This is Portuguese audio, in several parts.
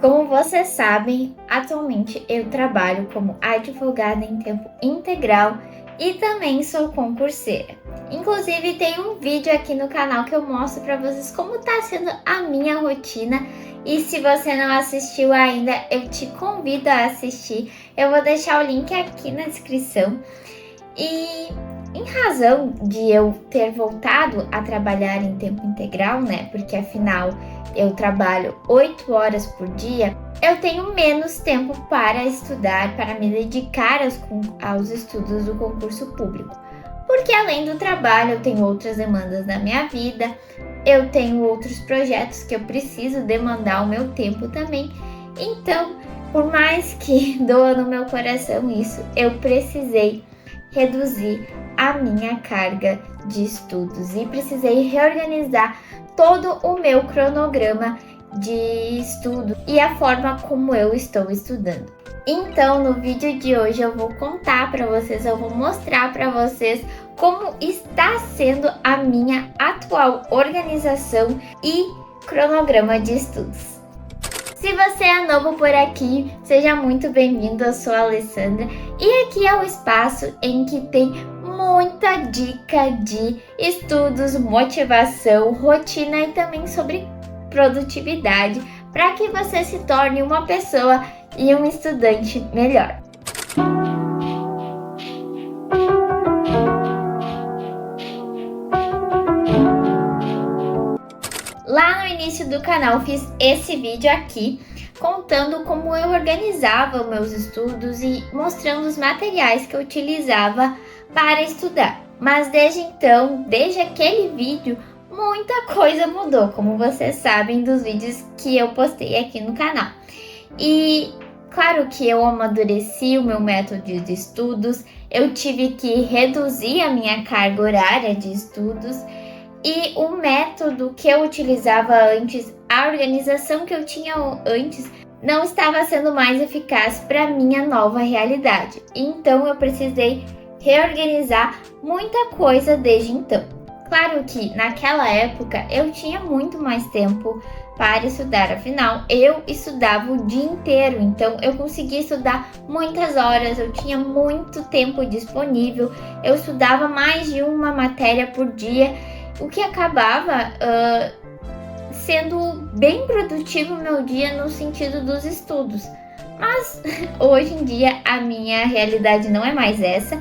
Como vocês sabem, atualmente eu trabalho como advogada em tempo integral e também sou concurseira. Inclusive tem um vídeo aqui no canal que eu mostro para vocês como está sendo a minha rotina, e se você não assistiu ainda, eu te convido a assistir. Eu vou deixar o link aqui na descrição. E em razão de eu ter voltado a trabalhar em tempo integral, né, porque afinal eu trabalho 8 horas por dia, eu tenho menos tempo para estudar, para me dedicar aos estudos do concurso público. Porque além do trabalho, eu tenho outras demandas na minha vida, eu tenho outros projetos que eu preciso demandar o meu tempo também. Então, por mais que doa no meu coração isso, eu precisei reduzir a minha carga de estudos e precisei reorganizar todo o meu cronograma de estudo e a forma como eu estou estudando. Então, no vídeo de hoje eu vou contar para vocês, eu vou mostrar para vocês como está sendo a minha atual organização e cronograma de estudos. Se você é novo por aqui, seja muito bem-vindo, eu sou a Alessandra e aqui é o espaço em que tem muita dica de estudos, motivação, rotina e também sobre produtividade para que você se torne uma pessoa e um estudante melhor. Lá no início do canal fiz esse vídeo aqui contando como eu organizava os meus estudos e mostrando os materiais que eu utilizava para estudar. Mas desde então, desde aquele vídeo, muita coisa mudou, como vocês sabem dos vídeos que eu postei aqui no canal. E claro que eu amadureci o meu método de estudos, eu tive que reduzir a minha carga horária de estudos e o método que eu utilizava antes, a organização que eu tinha antes, não estava sendo mais eficaz para a minha nova realidade. Então eu precisei reorganizar muita coisa desde então. Claro que naquela época eu tinha muito mais tempo para estudar, afinal eu estudava o dia inteiro, então eu conseguia estudar muitas horas, eu tinha muito tempo disponível, eu estudava mais de uma matéria por dia, o que acabava sendo bem produtivo o meu dia no sentido dos estudos. Mas hoje em dia a minha realidade não é mais essa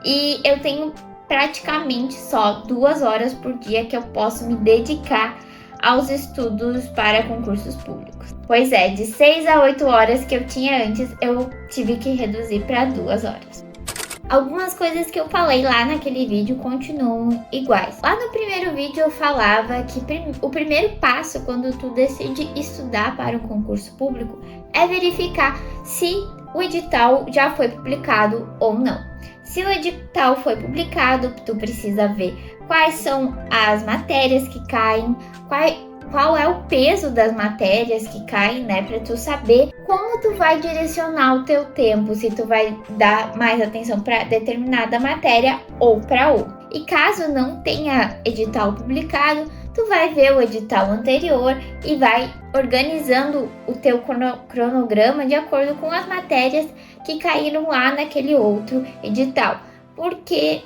e eu tenho praticamente só 2 horas por dia que eu posso me dedicar aos estudos para concursos públicos. Pois é, de 6 a 8 horas que eu tinha antes, eu tive que reduzir para 2 horas. Algumas coisas que eu falei lá naquele vídeo continuam iguais. Lá no primeiro vídeo eu falava que o primeiro passo quando tu decide estudar para um concurso público é verificar se o edital já foi publicado ou não. Se o edital foi publicado, tu precisa ver quais são as matérias que caem, qual é o peso das matérias que caem, né, para tu saber como tu vai direcionar o teu tempo, se tu vai dar mais atenção para determinada matéria ou para outra. E caso não tenha edital publicado, tu vai ver o edital anterior e vai organizando o teu cronograma de acordo com as matérias que caíram lá naquele outro edital. Porque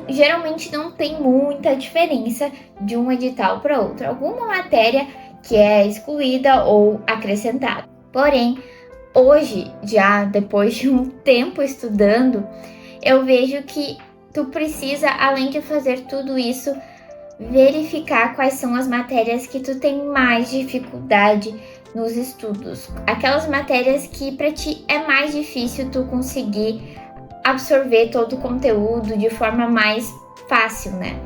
geralmente não tem muita diferença de um edital para outro. Alguma matéria que é excluída ou acrescentada. Porém, hoje, já depois de um tempo estudando, eu vejo que tu precisa, além de fazer tudo isso, verificar quais são as matérias que tu tem mais dificuldade nos estudos. Aquelas matérias que para ti é mais difícil tu conseguir absorver todo o conteúdo de forma mais fácil, né?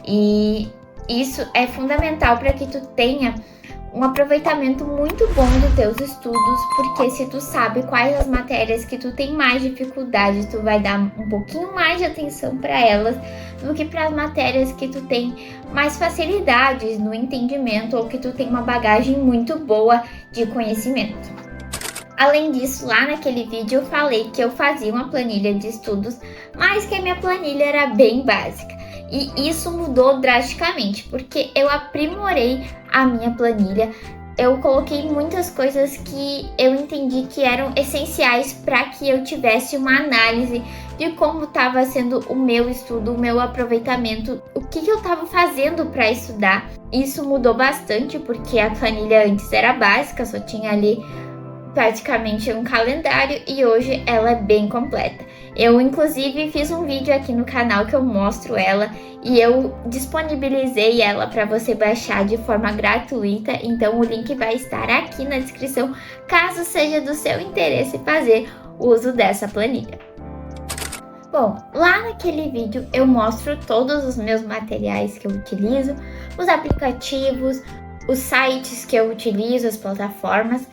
E isso é fundamental para que tu tenha um aproveitamento muito bom dos teus estudos, porque se tu sabe quais as matérias que tu tem mais dificuldade, tu vai dar um pouquinho mais de atenção para elas do que para as matérias que tu tem mais facilidades no entendimento ou que tu tem uma bagagem muito boa de conhecimento. Além disso, lá naquele vídeo eu falei que eu fazia uma planilha de estudos, mas que a minha planilha era bem básica. E isso mudou drasticamente, porque eu aprimorei a minha planilha. eu coloquei muitas coisas que eu entendi que eram essenciais para que eu tivesse uma análise de como estava sendo o meu estudo, o meu aproveitamento, o que eu estava fazendo para estudar. Isso mudou bastante porque a planilha antes era básica, só tinha ali praticamente um calendário e hoje ela é bem completa. Eu inclusive fiz um vídeo aqui no canal que eu mostro ela e eu disponibilizei ela para você baixar de forma gratuita, então o link vai estar aqui na descrição, caso seja do seu interesse fazer uso dessa planilha. Bom, lá naquele vídeo eu mostro todos os meus materiais que eu utilizo, os aplicativos, os sites que eu utilizo, as plataformas.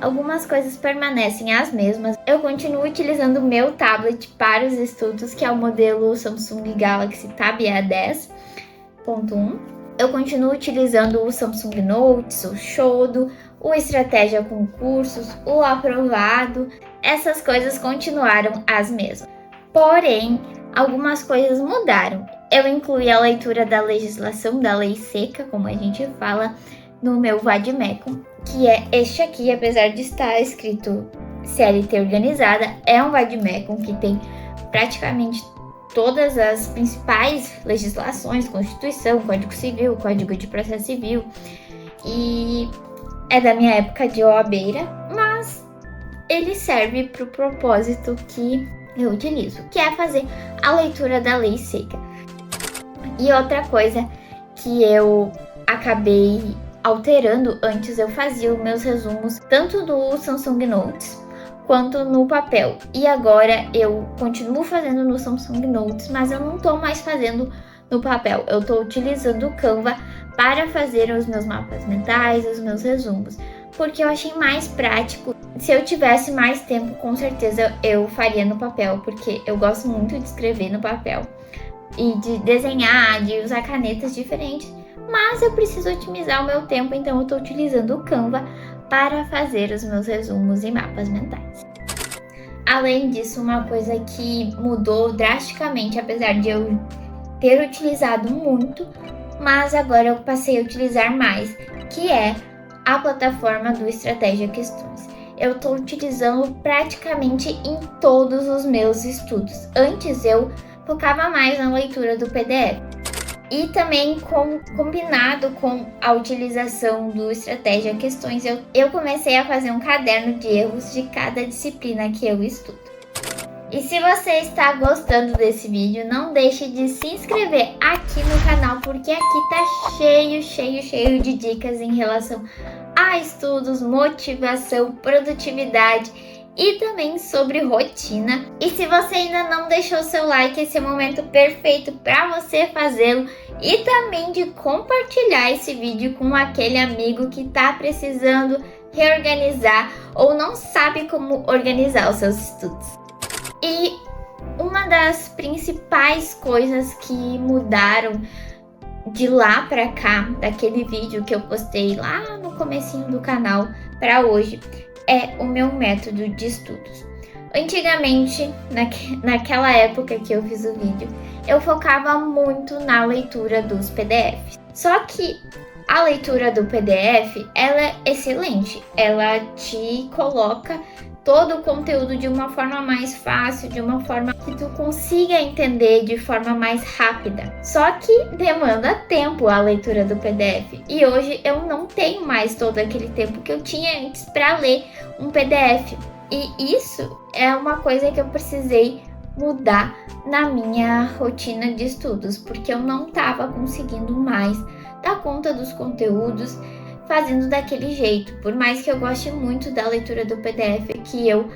Algumas coisas permanecem as mesmas. Eu continuo utilizando o meu tablet para os estudos, que é o modelo Samsung Galaxy Tab A10.1. Eu continuo utilizando o Samsung Notes, o Shodo, o Estratégia com Cursos, o Aprovado. Essas coisas continuaram as mesmas. Porém, algumas coisas mudaram. Eu incluí a leitura da legislação, da lei seca, como a gente fala, no meu Vademecum, que é este aqui, apesar de estar escrito CLT organizada, é um Vademecum que tem praticamente todas as principais legislações, Constituição, Código Civil, Código de Processo Civil, e é da minha época de OABeira, mas ele serve para o propósito que eu utilizo, que é fazer a leitura da lei seca. E outra coisa que eu acabei alterando, antes eu fazia os meus resumos tanto no Samsung Notes quanto no papel, e agora eu continuo fazendo no Samsung Notes, mas eu não estou mais fazendo no papel, eu estou utilizando o Canva para fazer os meus mapas mentais, os meus resumos, porque eu achei mais prático. Se eu tivesse mais tempo, com certeza eu faria no papel, porque eu gosto muito de escrever no papel e de desenhar, de usar canetas diferentes, mas eu preciso otimizar o meu tempo, então eu estou utilizando o Canva para fazer os meus resumos e mapas mentais. Além disso, uma coisa que mudou drasticamente, apesar de eu ter utilizado muito, mas agora eu passei a utilizar mais, que é a plataforma do Estratégia Questões. Eu estou utilizando praticamente em todos os meus estudos. Antes eu focava mais na leitura do PDF. E também combinado com a utilização do Estratégia Questões, eu comecei a fazer um caderno de erros de cada disciplina que eu estudo. E se você está gostando desse vídeo, não deixe de se inscrever aqui no canal, porque aqui tá cheio de dicas em relação a estudos, motivação, produtividade e também sobre rotina. E se você ainda não deixou seu like, esse é o momento perfeito para você fazê-lo e também de compartilhar esse vídeo com aquele amigo que está precisando reorganizar ou não sabe como organizar os seus estudos. E uma das principais coisas que mudaram de lá pra cá, daquele vídeo que eu postei lá no comecinho do canal para hoje, é o meu método de estudos. Antigamente, naquela época que eu fiz o vídeo, eu focava muito na leitura dos PDFs. Só que a leitura do PDF, ela é excelente, ela te coloca todo o conteúdo de uma forma mais fácil, de uma forma que tu consiga entender de forma mais rápida. Só que demanda tempo a leitura do PDF. E hoje eu não tenho mais todo aquele tempo que eu tinha antes para ler um PDF. E isso é uma coisa que eu precisei mudar na minha rotina de estudos, porque eu não estava conseguindo mais dar conta dos conteúdos fazendo daquele jeito. Por mais que eu goste muito da leitura do PDF, que eu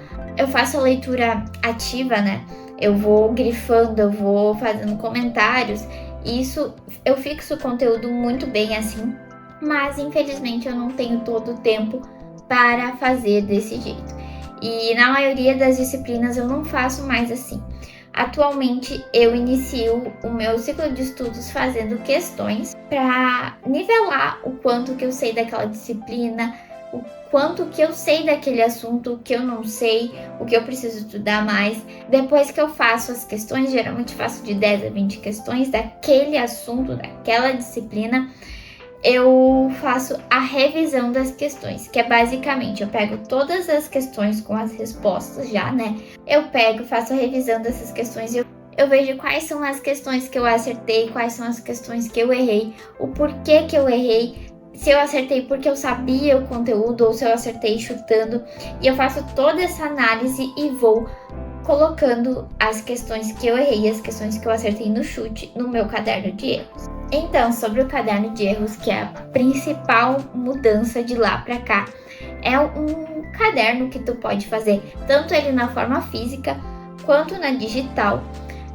faço a leitura ativa, né? Eu vou grifando, eu vou fazendo comentários, e isso eu fixo o conteúdo muito bem assim, mas infelizmente eu não tenho todo o tempo para fazer desse jeito. E na maioria das disciplinas eu não faço mais assim. Atualmente eu inicio o meu ciclo de estudos fazendo questões para nivelar o quanto que eu sei daquela disciplina, o quanto que eu sei daquele assunto, o que eu não sei, o que eu preciso estudar mais. Depois que eu faço as questões, geralmente faço de 10 a 20 questões daquele assunto, daquela disciplina, eu faço a revisão das questões, que é basicamente, eu pego todas as questões com as respostas já, né? Eu pego, faço a revisão dessas questões e eu vejo quais são as questões que eu acertei, quais são as questões que eu errei, o porquê que eu errei, se eu acertei porque eu sabia o conteúdo ou se eu acertei chutando. E eu faço toda essa análise e vou colocando as questões que eu errei e as questões que eu acertei no chute no meu caderno de erros. Então, sobre o caderno de erros, que é a principal mudança de lá para cá, é um caderno que tu pode fazer tanto ele na forma física quanto na digital,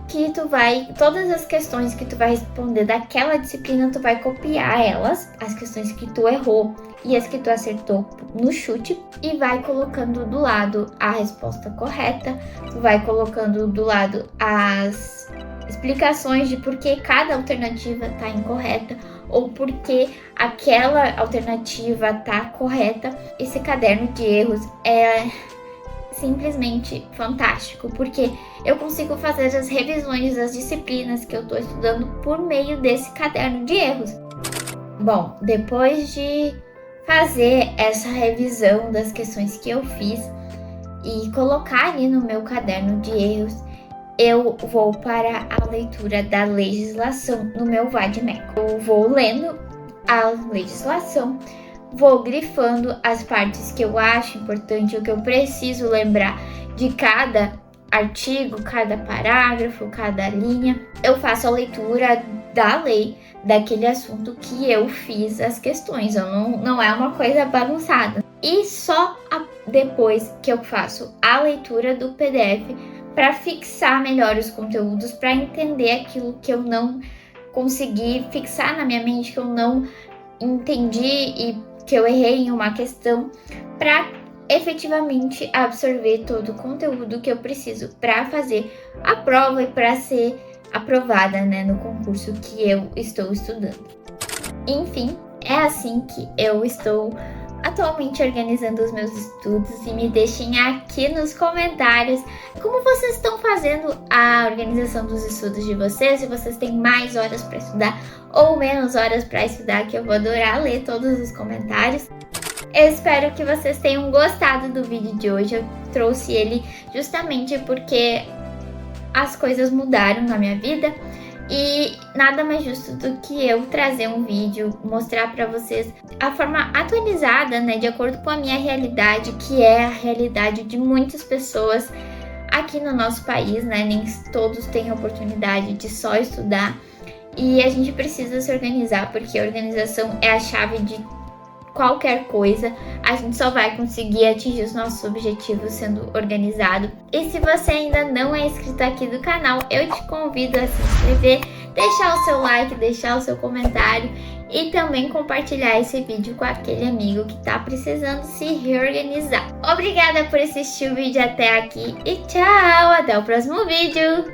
que tu vai, todas as questões que tu vai responder daquela disciplina, tu vai copiar elas, as questões que tu errou e as que tu acertou no chute, e vai colocando do lado a resposta correta, tu vai colocando do lado as explicações de por que cada alternativa está incorreta ou por que aquela alternativa está correta. Esse caderno de erros é simplesmente fantástico, porque eu consigo fazer as revisões das disciplinas que eu estou estudando por meio desse caderno de erros. Bom, depois de fazer essa revisão das questões que eu fiz e colocar ali no meu caderno de erros, eu vou para a leitura da legislação no meu VADMEC. Eu vou lendo a legislação, vou grifando as partes que eu acho importante, o que eu preciso lembrar de cada artigo, cada parágrafo, cada linha. Eu faço a leitura da lei, daquele assunto que eu fiz as questões. Não é uma coisa bagunçada. E só depois que eu faço a leitura do PDF para fixar melhor os conteúdos, para entender aquilo que eu não consegui fixar na minha mente, que eu não entendi e que eu errei em uma questão, para efetivamente absorver todo o conteúdo que eu preciso para fazer a prova e para ser aprovada, né, no concurso que eu estou estudando. Enfim, é assim que eu estou atualmente organizando os meus estudos, e me deixem aqui nos comentários como vocês estão fazendo a organização dos estudos de vocês, se vocês têm mais horas para estudar ou menos horas para estudar, que eu vou adorar ler todos os comentários. Eu espero que vocês tenham gostado do vídeo de hoje. Eu trouxe ele justamente porque as coisas mudaram na minha vida e nada mais justo do que eu trazer um vídeo, mostrar para vocês a forma atualizada, né, de acordo com a minha realidade, que é a realidade de muitas pessoas aqui no nosso país, né? Nem todos têm a oportunidade de só estudar e a gente precisa se organizar, porque a organização é a chave de qualquer coisa. A gente só vai conseguir atingir os nossos objetivos sendo organizado. E se você ainda não é inscrito aqui do canal, eu te convido a se inscrever, deixar o seu like, deixar o seu comentário e também compartilhar esse vídeo com aquele amigo que tá precisando se reorganizar. Obrigada por assistir o vídeo até aqui e tchau! Até o próximo vídeo!